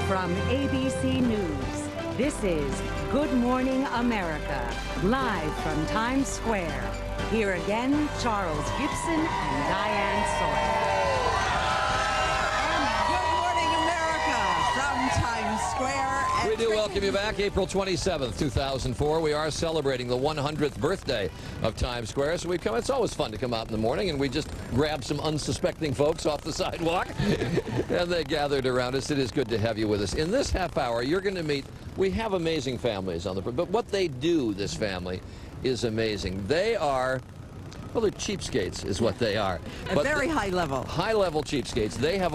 From ABC News, this is Good Morning America, live from Times Square. Here again, Charles Gibson and Diane Sawyer. And Good Morning America from Times Square. We do welcome you back. April 27th, 2004. We are celebrating the 100th birthday of Times Square. So it's always fun to come out in the morning, and we just grab some unsuspecting folks off the sidewalk, and they gathered around us. It is good to have you with us. In this half hour, you're going to meet, we have amazing families on the, but what they do, this family, is amazing. They are, well, they're cheapskates is what they are. But very high level. High-level cheapskates. They have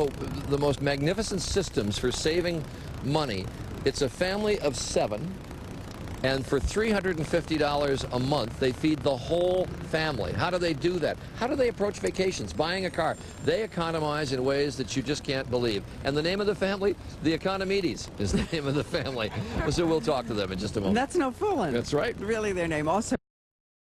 the most magnificent systems for saving money. It's a family of 7, and for $350 a month, they feed the whole family. How do they do that? How do they approach vacations, buying a car? They economize in ways that you just can't believe. And the name of the family? The Economides is the name of the family. So we'll talk to them in just a moment. That's no fooling. That's right. Really their name. Also,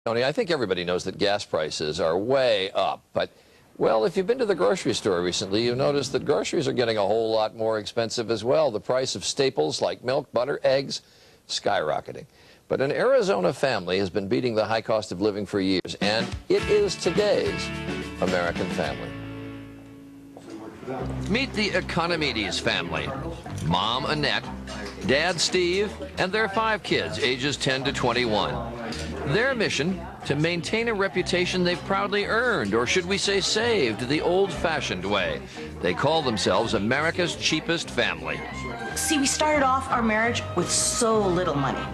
Tony, I think everybody knows that gas prices are way up, but well, if you've been to the grocery store recently, you've noticed that groceries are getting a whole lot more expensive as well. The price of staples like milk, butter, eggs, skyrocketing. But an Arizona family has been beating the high cost of living for years, and it is today's American family. Meet the Economides family. Mom, Annette, Dad, Steve, and their 5 kids, ages 10 to 21. Their mission, to maintain a reputation they've proudly earned, or should we say saved, the old-fashioned way. They call themselves America's cheapest family. See, we started off our marriage with so little money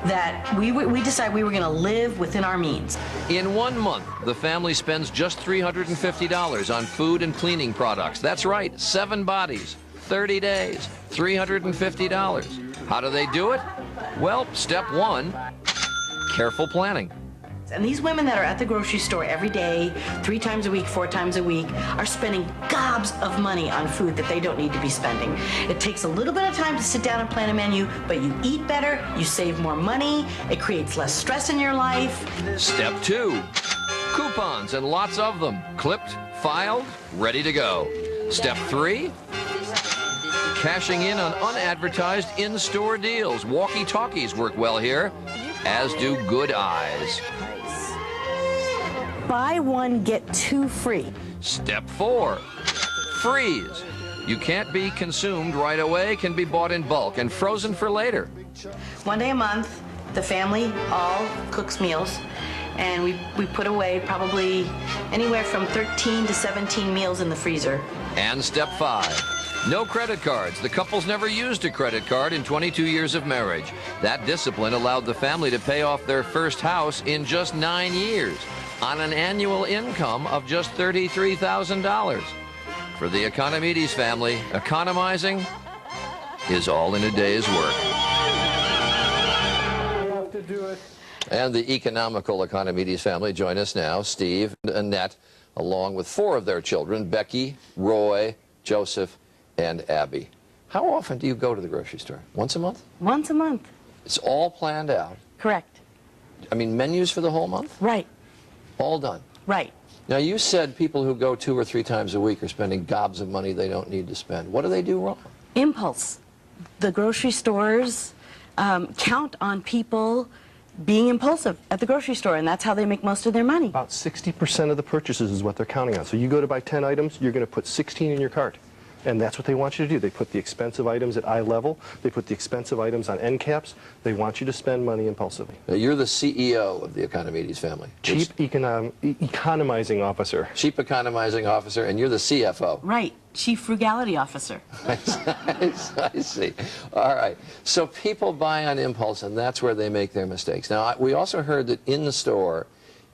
that we decided we were going to live within our means. In 1 month, the family spends just $350 on food and cleaning products. That's right, 7 bodies, 30 days, $350. How do they do it? Well, step 1, careful planning. And these women that are at the grocery store every day, 3 times a week, 4 times a week, are spending gobs of money on food that they don't need to be spending. It takes a little bit of time to sit down and plan a menu, but you eat better, you save more money, it creates less stress in your life. Step 2, coupons, and lots of them. Clipped, filed, ready to go. Step 3, cashing in on unadvertised in-store deals. Walkie-talkies work well here, as do good eyes. Buy 1, get 2 free. Step 4, freeze. You can't be consumed right away, can be bought in bulk and frozen for later. 1 day a month, the family all cooks meals, and we put away probably anywhere from 13 to 17 meals in the freezer. And step 5, no credit cards. The couple's never used a credit card in 22 years of marriage. That discipline allowed the family to pay off their first house in just 9 years on an annual income of just $33,000. For the Economides family, economizing is all in a day's work. Have to do it. And the economical Economides family join us now. Steve and Annette, along with 4 of their children, Becky, Roy, Joseph, and Abby. How often do you go to the grocery store? Once a month? Once a month. It's all planned out. Correct. I mean, menus for the whole month? Right. All done. Right. Now, you said people who go 2 or 3 times a week are spending gobs of money they don't need to spend. What do they do wrong? Impulse. The grocery stores count on people being impulsive at the grocery store, and that's how they make most of their money. About 60% of the purchases is what they're counting on. So you go to buy 10 items, you're going to put 16 in your cart. And that's what they want you to do. They put the expensive items at eye level. They put the expensive items on end caps. They want you to spend money impulsively. Now, you're the CEO of the Economides family. Cheap economizing officer. Chief economizing officer, and you're the CFO. Right. Chief Frugality Officer. I see. All right. So people buy on impulse, and that's where they make their mistakes. Now, we also heard that in the store,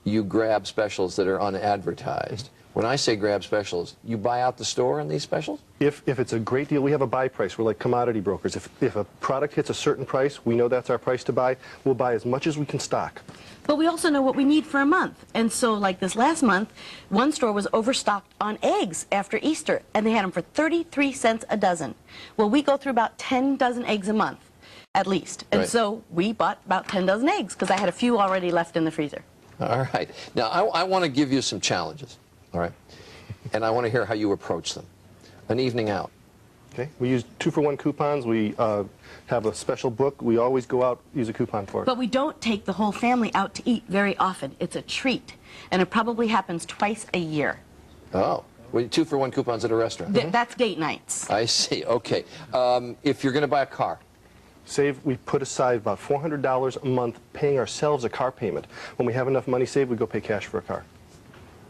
you grab specials that are unadvertised. When I say grab specials, you buy out the store in these specials? If it's a great deal, we have a buy price. We're like commodity brokers. If a product hits a certain price, we know that's our price to buy. We'll buy as much as we can stock. But we also know what we need for a month. And so, like this last month, one store was overstocked on eggs after Easter, and they had them for 33 cents a dozen. Well, we go through about 10 dozen eggs a month, at least. And so we bought about 10 dozen eggs, because I had a few already left in the freezer. All right. Now, I want to give you some challenges. All right. And I want to hear how you approach them. An evening out. Okay. We use 2-for-1 coupons. We have a special book. We always go out, use a coupon for it. But we don't take the whole family out to eat very often. It's a treat, and it probably happens twice a year. Oh. Well, 2-for-1 coupons at a restaurant. That's date nights. I see. Okay. If you're going to buy a car, We put aside about $400 a month paying ourselves a car payment. When we have enough money saved, we go pay cash for a car.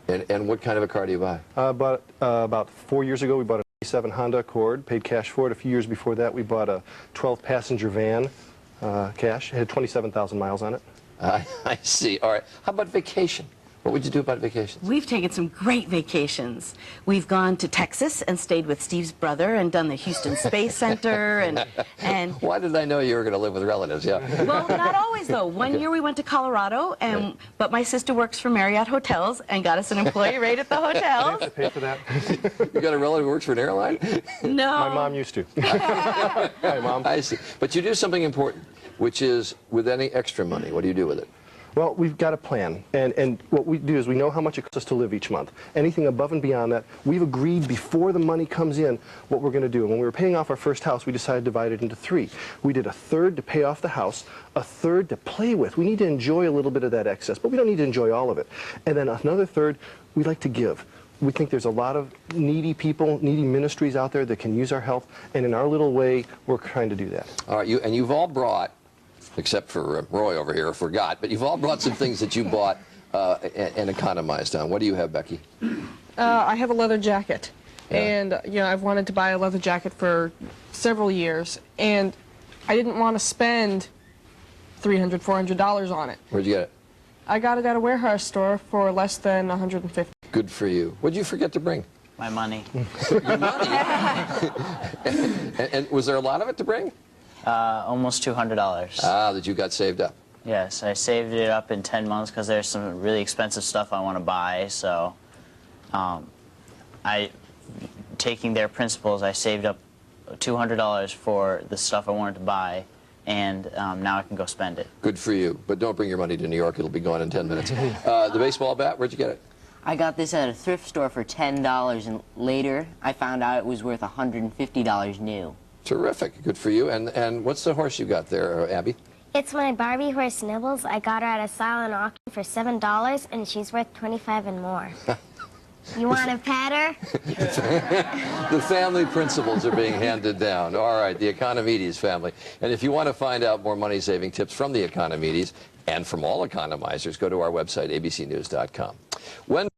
and what kind of a car do you buy? About 4 years ago, we bought a 87 Honda Accord, paid cash for it. A few years before that, we bought a 12-passenger van, cash. It had 27,000 miles on it. I see. All right. How about vacation? What would you do about vacations? We've taken some great vacations. We've gone to Texas and stayed with Steve's brother and done the Houston Space Center and Why did I know you were going to live with relatives? Yeah. well, not always though. One year we went to Colorado, but my sister works for Marriott Hotels and got us an employee rate at the hotel. Pay for that. You got a relative who works for an airline? No. My mom used to. Hi, Mom. I see. But you do something important, which is with any extra money, what do you do with it? Well, we've got a plan, and what we do is we know how much it costs us to live each month. Anything above and beyond that, we've agreed before the money comes in what we're going to do. And when we were paying off our first house, we decided to divide it into 3. We did a third to pay off the house, a third to play with. We need to enjoy a little bit of that excess, but we don't need to enjoy all of it. And then another third, we like to give. We think there's a lot of needy people, needy ministries out there that can use our help, and in our little way, we're trying to do that. All right, you've all brought, except for Roy over here, forgot, but you've all brought some things that you bought and economized on. What do you have, Becky? I have a leather jacket, Yeah. and I've wanted to buy a leather jacket for several years, and I didn't want to spend $300, $400 on it. Where'd you get it? I got it at a warehouse store for less than $150. Good for you. What'd you forget to bring? My money. And was there a lot of it to bring? Almost $200. That you got saved up. Yes, I saved it up in 10 months because there's some really expensive stuff I want to buy. So, taking their principles, I saved up $200 for the stuff I wanted to buy, and now I can go spend it. Good for you. But don't bring your money to New York. It'll be gone in 10 minutes. The baseball bat, where'd you get it? I got this at a thrift store for $10, and later I found out it was worth $150 new. Terrific. Good for you. And what's the horse you got there, Abby? It's my Barbie horse Nibbles. I got her at a silent auction for $7, and she's worth $25 and more. You want to pet her? The family principles are being handed down. All right, the Economides family. And if you want to find out more money-saving tips from the Economides and from all economizers, go to our website, abcnews.com. When